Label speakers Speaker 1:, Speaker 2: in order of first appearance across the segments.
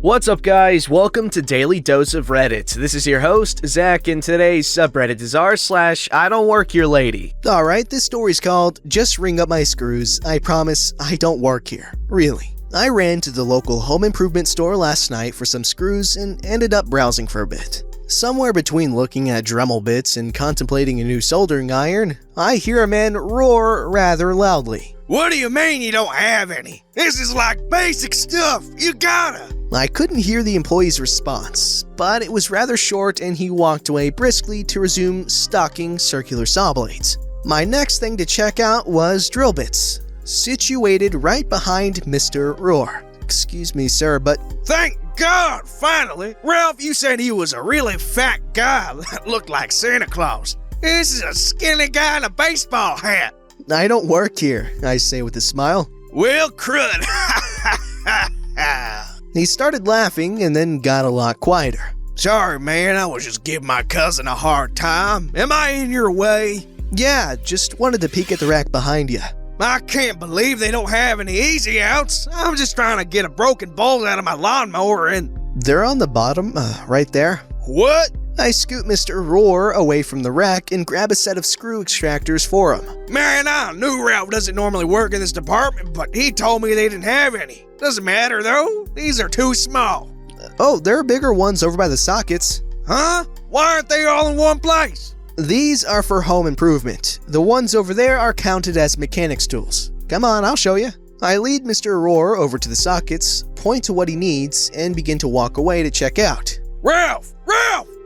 Speaker 1: What's up, guys? Welcome to Daily Dose of Reddit. This is your host, Zach, and today's subreddit is r/I don't work here lady.
Speaker 2: Alright, this story's called Just Ring Up My Screws. I promise I don't work here. Really. I ran to the local home improvement store last night for some screws and ended up browsing for a bit. Somewhere between looking at Dremel bits and contemplating a new soldering iron, I hear a man roar rather loudly.
Speaker 3: What do you mean you don't have any? This is like basic stuff. You gotta.
Speaker 2: I couldn't hear the employee's response, but it was rather short and he walked away briskly to resume stocking circular saw blades. My next thing to check out was drill bits, situated right behind Mr. Roar. Excuse me, sir, but
Speaker 3: Thank God, finally. Ralph, you said he was a really fat guy that looked like Santa Claus. This is a skinny guy in a baseball hat.
Speaker 2: I don't work here, I say with a smile.
Speaker 3: Well, crud.
Speaker 2: He started laughing and then got a lot quieter.
Speaker 3: Sorry, man, I was just giving my cousin a hard time. Am I in your way?
Speaker 2: Yeah, just wanted to peek at the rack behind you.
Speaker 3: I can't believe they don't have any easy outs. I'm just trying to get a broken bolt out of my lawnmower and...
Speaker 2: They're on the bottom, right there.
Speaker 3: What?
Speaker 2: I scoot Mr. Roar away from the rack and grab a set of screw extractors for him.
Speaker 3: Man, I knew Ralph doesn't normally work in this department, but he told me they didn't have any. Doesn't matter, though. These are too small.
Speaker 2: Oh, there are bigger ones over by the sockets.
Speaker 3: Huh? Why aren't they all in one place?
Speaker 2: These are for home improvement. The ones over there are counted as mechanics tools. Come on, I'll show you. I lead Mr. Roar over to the sockets, point to what he needs, and begin to walk away to check out.
Speaker 3: Ralph!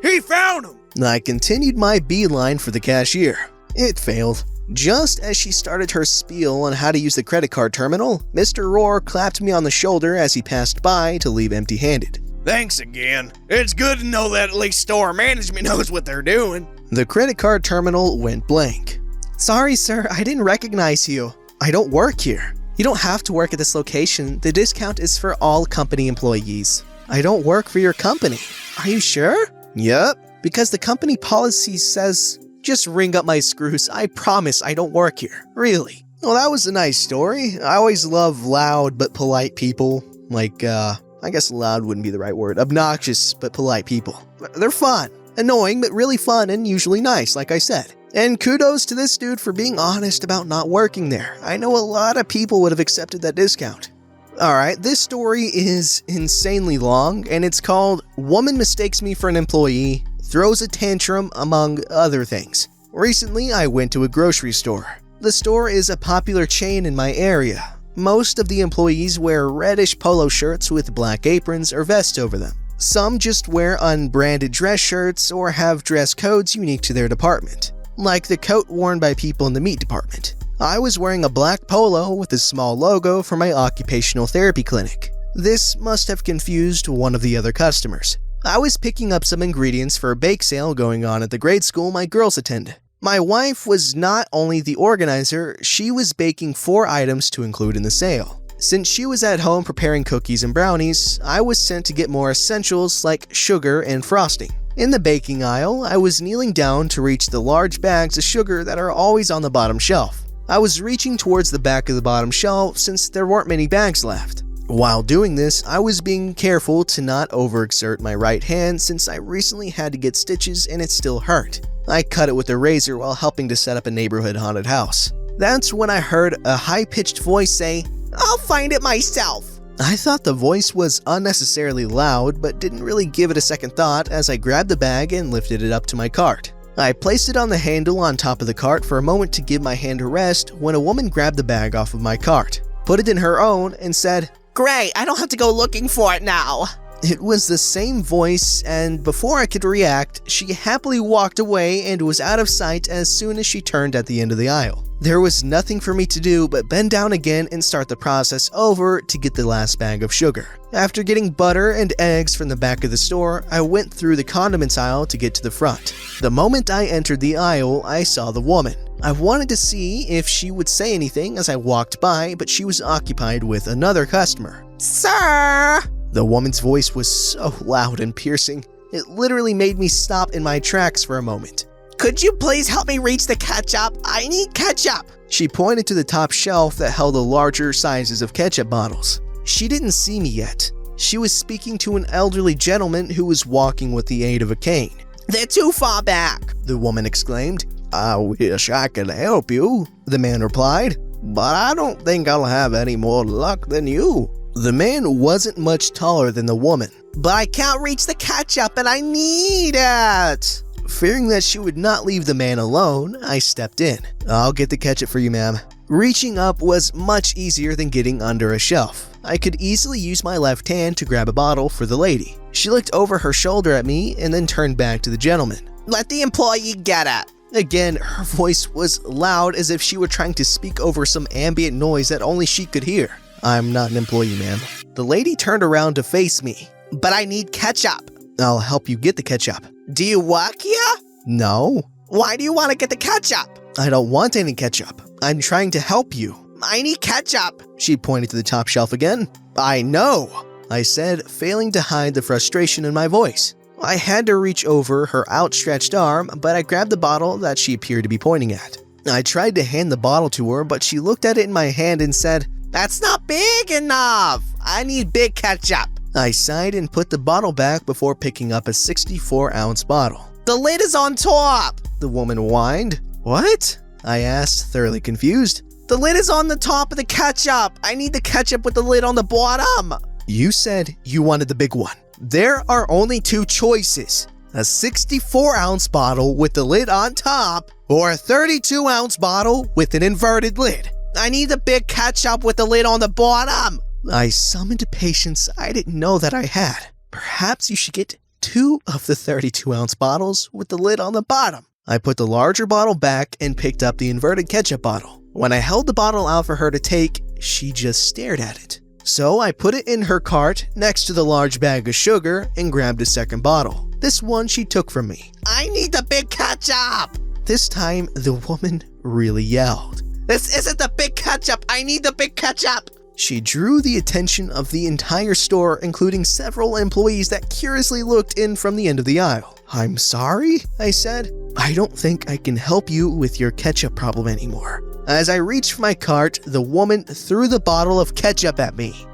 Speaker 3: He found him!
Speaker 2: I continued my beeline for the cashier. It failed. Just as she started her spiel on how to use the credit card terminal, Mr. Roar clapped me on the shoulder as he passed by to leave empty-handed.
Speaker 3: Thanks again. It's good to know that at least store management knows what they're doing.
Speaker 2: The credit card terminal went blank. Sorry, sir, I didn't recognize you. I don't work here. You don't have to work at this location. The discount is for all company employees. I don't work for your company. Are you sure? Yep, because the company policy says, just ring up my screws. I promise I don't work here. Really. Well, that was a nice story. I always love loud but polite people. Like, I guess loud wouldn't be the right word. Obnoxious but polite people. They're fun. Annoying but really fun and usually nice, like I said. And kudos to this dude for being honest about not working there. I know a lot of people would have accepted that discount. Alright, this story is insanely long, and it's called Woman Mistakes Me for an Employee, Throws a Tantrum, among other things. Recently, I went to a grocery store. The store is a popular chain in my area. Most of the employees wear reddish polo shirts with black aprons or vests over them. Some just wear unbranded dress shirts or have dress codes unique to their department, like the coat worn by people in the meat department. I was wearing a black polo with a small logo for my occupational therapy clinic. This must have confused one of the other customers. I was picking up some ingredients for a bake sale going on at the grade school my girls attend. My wife was not only the organizer, she was baking 4 items to include in the sale. Since she was at home preparing cookies and brownies, I was sent to get more essentials like sugar and frosting. In the baking aisle, I was kneeling down to reach the large bags of sugar that are always on the bottom shelf. I was reaching towards the back of the bottom shelf since there weren't many bags left. While doing this, I was being careful to not overexert my right hand since I recently had to get stitches and it still hurt. I cut it with a razor while helping to set up a neighborhood haunted house. That's when I heard a high-pitched voice say, "I'll find it myself." I thought the voice was unnecessarily loud, but didn't really give it a second thought as I grabbed the bag and lifted it up to my cart. I placed it on the handle on top of the cart for a moment to give my hand a rest when a woman grabbed the bag off of my cart, put it in her own, and said, "Great, I don't have to go looking for it now." It was the same voice, and before I could react, she happily walked away and was out of sight as soon as she turned at the end of the aisle. There was nothing for me to do but bend down again and start the process over to get the last bag of sugar. After getting butter and eggs from the back of the store, I went through the condiments aisle to get to the front. The moment I entered the aisle, I saw the woman. I wanted to see if she would say anything as I walked by, but she was occupied with another customer. "Sir!" The woman's voice was so loud and piercing, it literally made me stop in my tracks for a moment. "Could you please help me reach the ketchup? I need ketchup!" She pointed to the top shelf that held the larger sizes of ketchup bottles. She didn't see me yet. She was speaking to an elderly gentleman who was walking with the aid of a cane. "They're too far back," the woman exclaimed.
Speaker 3: "I wish I could help you,"
Speaker 2: the man replied,
Speaker 3: "but I don't think I'll have any more luck than you."
Speaker 2: The man wasn't much taller than the woman. "But I can't reach the ketchup and I need it." Fearing that she would not leave the man alone, I stepped in. "I'll get the ketchup for you, ma'am." Reaching up was much easier than getting under a shelf. I could easily use my left hand to grab a bottle for the lady. She looked over her shoulder at me and then turned back to the gentleman. "Let the employee get it." Again, her voice was loud as if she were trying to speak over some ambient noise that only she could hear. "I'm not an employee, ma'am." The lady turned around to face me. "But I need ketchup." "I'll help you get the ketchup." "Do you work here?" "No." "Why do you want to get the ketchup?" "I don't want any ketchup. I'm trying to help you." "I need ketchup." She pointed to the top shelf again. "I know," I said, failing to hide the frustration in my voice. I had to reach over her outstretched arm, but I grabbed the bottle that she appeared to be pointing at. I tried to hand the bottle to her, but she looked at it in my hand and said, "That's not big enough. I need big ketchup." I sighed and put the bottle back before picking up a 64-ounce bottle. "The lid is on top," the woman whined. "What?" I asked, thoroughly confused. "The lid is on the top of the ketchup. I need the ketchup with the lid on the bottom." "You said you wanted the big one. There are only two choices. A 64-ounce bottle with the lid on top or a 32-ounce bottle with an inverted lid." "I need the big ketchup with the lid on the bottom." I summoned patience I didn't know that I had. "Perhaps you should get 2 of the 32-ounce bottles with the lid on the bottom." I put the larger bottle back and picked up the inverted ketchup bottle. When I held the bottle out for her to take, she just stared at it. So I put it in her cart next to the large bag of sugar and grabbed a second bottle. This one she took from me. "I need the big ketchup!" This time, the woman really yelled. "This isn't the big ketchup! I need the big ketchup!" She drew the attention of the entire store, including several employees that curiously looked in from the end of the aisle. "I'm sorry," I said. "I don't think I can help you with your ketchup problem anymore." As I reached for my cart, the woman threw the bottle of ketchup at me.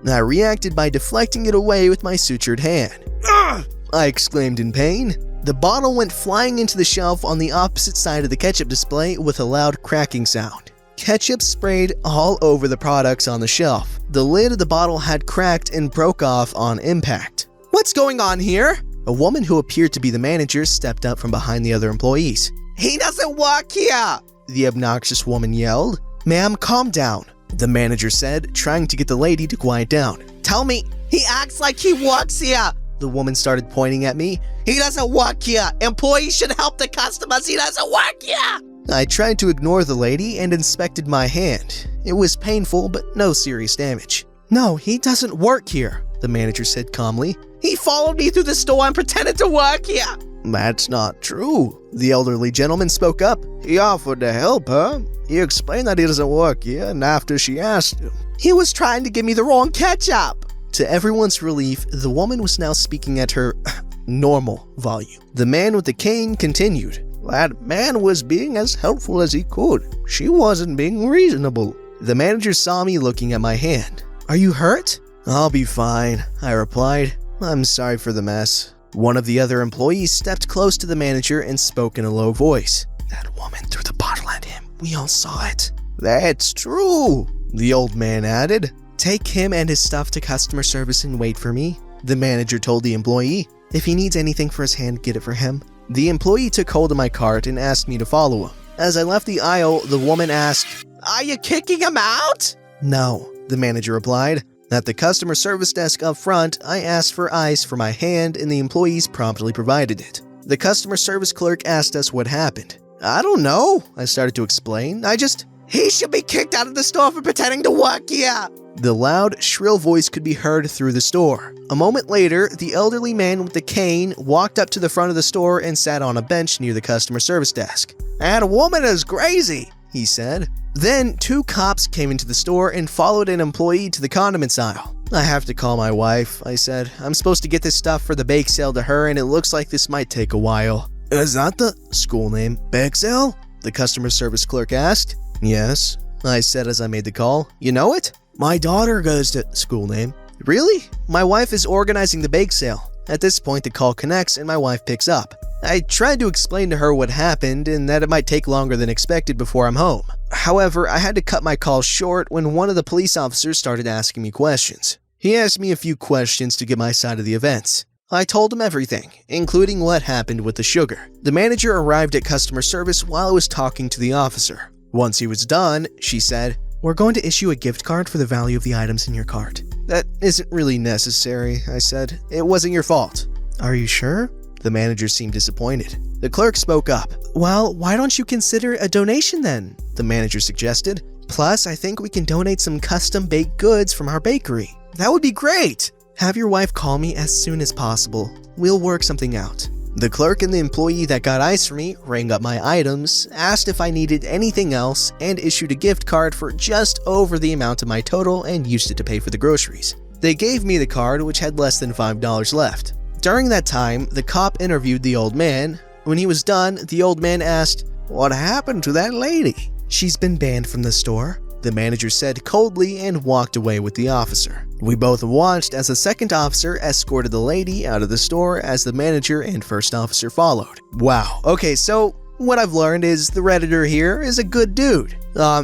Speaker 2: I reacted by deflecting it away with my sutured hand.
Speaker 3: Ugh!
Speaker 2: I exclaimed in pain. The bottle went flying into the shelf on the opposite side of the ketchup display with a loud cracking sound. Ketchup sprayed all over the products on the shelf. The lid of the bottle had cracked and broke off on impact. "What's going on here?" A woman who appeared to be the manager stepped up from behind the other employees. "He doesn't work here!" the obnoxious woman yelled. "Ma'am, calm down," the manager said, trying to get the lady to quiet down. "Tell me, he acts like he works here!" The woman started pointing at me. "He doesn't work here! Employees should help the customers! He doesn't work here!" I tried to ignore the lady and inspected my hand. It was painful, but no serious damage. "No, he doesn't work here," the manager said calmly. "He followed me through the store and pretended to work here."
Speaker 3: "That's not true," the elderly gentleman spoke up. "He offered to help her. He explained that he doesn't work here, and after she asked him,
Speaker 2: "He was trying to give me the wrong ketchup." To everyone's relief, the woman was now speaking at her normal volume. The man with the cane continued.
Speaker 3: "That man was being as helpful as he could. She wasn't being reasonable."
Speaker 2: The manager saw me looking at my hand. "Are you hurt?" "I'll be fine," I replied. "I'm sorry for the mess." One of the other employees stepped close to the manager and spoke in a low voice. "That woman threw the bottle at him. We all saw it."
Speaker 3: "That's true,"
Speaker 2: the old man added. "Take him and his stuff to customer service and wait for me," the manager told the employee. "If he needs anything for his hand, get it for him." The employee took hold of my cart and asked me to follow him. As I left the aisle, the woman asked, "Are you kicking him out?" "No," the manager replied. At the customer service desk up front, I asked for ice for my hand and the employees promptly provided it. The customer service clerk asked us what happened. "I don't know," I started to explain. "He should be kicked out of the store for pretending to work here." The loud, shrill voice could be heard through the store. A moment later, the elderly man with the cane walked up to the front of the store and sat on a bench near the customer service desk.
Speaker 3: "That woman is crazy,"
Speaker 2: he said. Then 2 cops came into the store and followed an employee to the condiments aisle. "I have to call my wife," I said. "I'm supposed to get this stuff for the bake sale to her and it looks like this might take a while."
Speaker 3: "Is that the school name, bake sale?"
Speaker 2: the customer service clerk asked. "Yes," I said as I made the call. "You know it?" "My daughter goes to school name." Really? My wife is organizing the bake sale. At this point, the call connects and my wife picks up. I tried to explain to her what happened and that it might take longer than expected before I'm home. However, I had to cut my call short when one of the police officers started asking me questions. He asked me a few questions to get my side of the events. I told him everything, including what happened with the sugar. The manager arrived at customer service while I was talking to the officer. Once he was done, she said, "We're going to issue a gift card for the value of the items in your cart." "That isn't really necessary," I said. "It wasn't your fault." "Are you sure?" The manager seemed disappointed. The clerk spoke up. "Well, why don't you consider a donation then?" the manager suggested. "Plus, I think we can donate some custom baked goods from our bakery." "That would be great!" "Have your wife call me as soon as possible. We'll work something out." The clerk and the employee that got ice for me rang up my items, asked if I needed anything else, and issued a gift card for just over the amount of my total and used it to pay for the groceries. They gave me the card, which had less than $5 left. During that time, the cop interviewed the old man. When he was done, the old man asked, "What happened to that lady?" "She's been banned from the store," the manager said coldly and walked away with the officer. We both watched as the second officer escorted the lady out of the store as the manager and first officer followed. Wow. Okay, so what I've learned is the Redditor here is a good dude.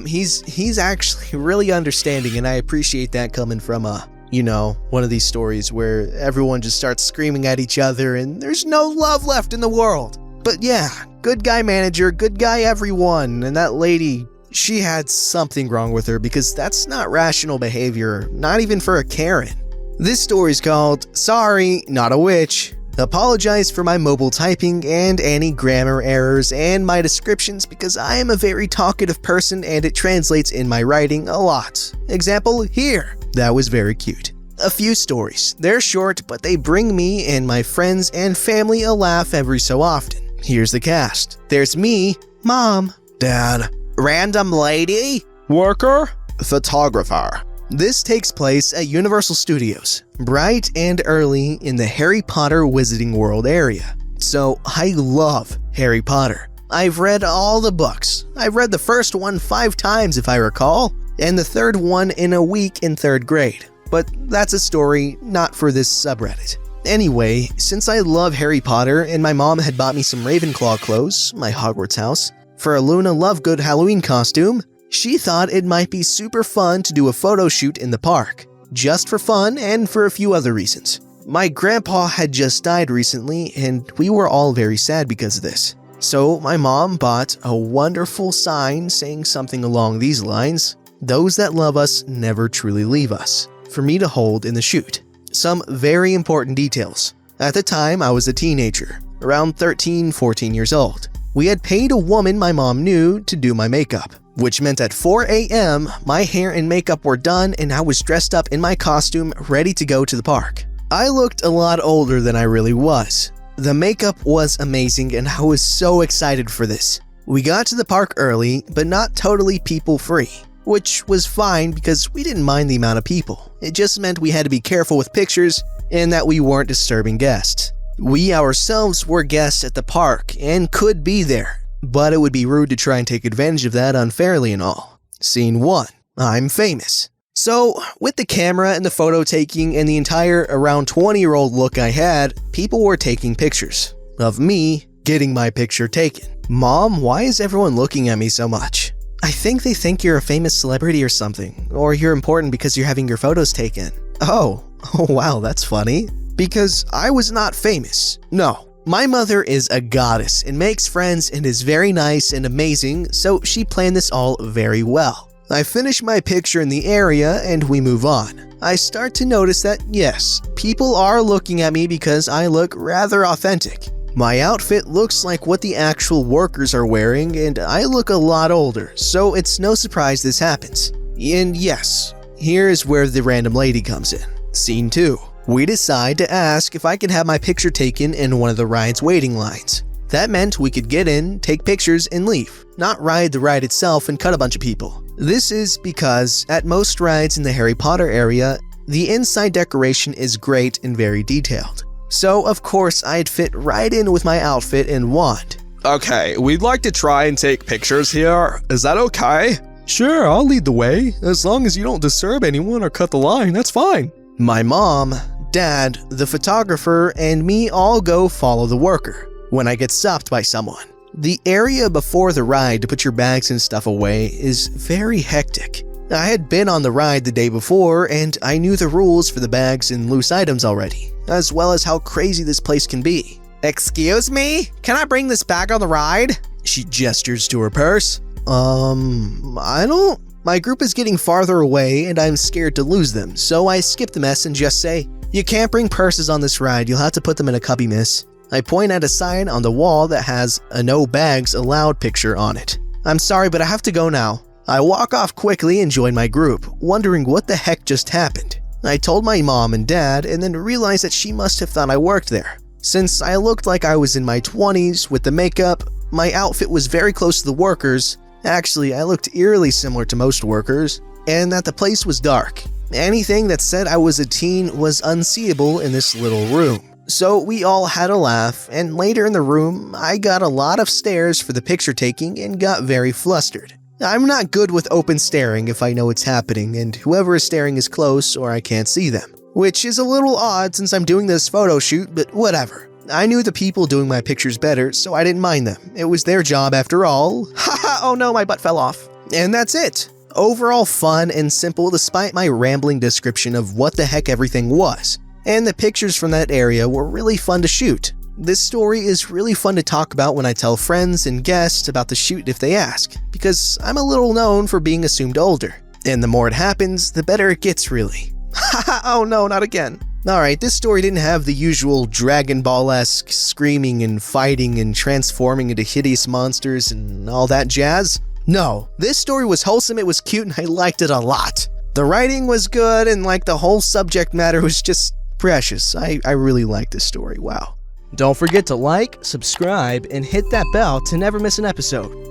Speaker 2: He's actually really understanding, and I appreciate that coming from one of these stories where everyone just starts screaming at each other and there's no love left in the world. But yeah, good guy manager, good guy everyone, and that lady, she had something wrong with her because that's not rational behavior, not even for a Karen. This story's called Sorry, Not a Witch. Apologize for my mobile typing and any grammar errors and my descriptions because I am a very talkative person and it translates in my writing a lot. Example here. That was very cute. A few stories. They're short, but they bring me and my friends and family a laugh every so often. Here's the cast. There's me, Mom, Dad, Random Lady, Worker, Photographer. This takes place at Universal Studios, bright and early in the Harry Potter Wizarding World area. So I love Harry Potter. I've read all the books. I've read the first one 5 times if I recall, and the third one in a week in 3rd grade. But that's a story not for this subreddit. Anyway, since I love Harry Potter and my mom had bought me some Ravenclaw clothes, my Hogwarts house, for a Luna Lovegood Halloween costume, she thought it might be super fun to do a photo shoot in the park, just for fun and for a few other reasons. My grandpa had just died recently and we were all very sad because of this. So my mom bought a wonderful sign saying something along these lines, "Those that love us never truly leave us," for me to hold in the shoot. Some very important details. At the time, I was a teenager, around 13, 14 years old. We had paid a woman my mom knew to do my makeup, which meant at 4 a.m., my hair and makeup were done and I was dressed up in my costume ready to go to the park. I looked a lot older than I really was. The makeup was amazing and I was so excited for this. We got to the park early, but not totally people-free, which was fine because we didn't mind the amount of people. It just meant we had to be careful with pictures and that we weren't disturbing guests. We ourselves were guests at the park and could be there, but it would be rude to try and take advantage of that unfairly and all. Scene 1. I'm famous. So, with the camera and the photo taking and the entire around 20-year-old look I had, people were taking pictures of me getting my picture taken. "Mom, why is everyone looking at me so much?" "I think they think you're a famous celebrity or something, or you're important because you're having your photos taken." Oh wow, that's funny. Because I was not famous. No. My mother is a goddess and makes friends and is very nice and amazing, so she planned this all very well. I finish my picture in the area and we move on. I start to notice that yes, people are looking at me because I look rather authentic. My outfit looks like what the actual workers are wearing and I look a lot older, so it's no surprise this happens. And yes, here is where the random lady comes in. Scene 2. We decide to ask if I could have my picture taken in one of the ride's waiting lines. That meant we could get in, take pictures, and leave, not ride the ride itself and cut a bunch of people. This is because at most rides in the Harry Potter area, the inside decoration is great and very detailed. So of course I'd fit right in with my outfit and wand.
Speaker 4: "Okay, we'd like to try and take pictures here. Is that okay?"
Speaker 5: "Sure, I'll lead the way. As long as you don't disturb anyone or cut the line, that's fine."
Speaker 2: My mom, dad, the photographer, and me all go follow the worker when I get stopped by someone. The area before the ride to put your bags and stuff away is very hectic. I had been on the ride the day before and I knew the rules for the bags and loose items already, as well as how crazy this place can be. "Excuse me? Can I bring this bag on the ride?" She gestures to her purse. I don't. My group is getting farther away and I'm scared to lose them, so I skip the mess and just say, "You can't bring purses on this ride, you'll have to put them in a cubby, miss." I point at a sign on the wall that has a "No Bags Allowed" picture on it. "I'm sorry, but I have to go now." I walk off quickly and join my group, wondering what the heck just happened. I told my mom and dad and then realized that she must have thought I worked there. Since I looked like I was in my 20s with the makeup, my outfit was very close to the workers. Actually, I looked eerily similar to most workers, and that the place was dark. Anything that said I was a teen was unseeable in this little room. So we all had a laugh, and later in the room, I got a lot of stares for the picture taking and got very flustered. I'm not good with open staring if I know it's happening, and whoever is staring is close or I can't see them. Which is a little odd since I'm doing this photo shoot, but whatever. I knew the people doing my pictures better, so I didn't mind them. It was their job after all. Haha, oh no, my butt fell off. And that's it. Overall fun and simple despite my rambling description of what the heck everything was. And the pictures from that area were really fun to shoot. This story is really fun to talk about when I tell friends and guests about the shoot if they ask, because I'm a little known for being assumed older. And the more it happens, the better it gets really. Haha, oh no, not again. Alright, this story didn't have the usual Dragon Ball-esque screaming and fighting and transforming into hideous monsters and all that jazz. No, this story was wholesome, it was cute, and I liked it a lot. The writing was good, and like the whole subject matter was just precious. I really liked this story, wow.
Speaker 1: Don't forget to like, subscribe, and hit that bell to never miss an episode.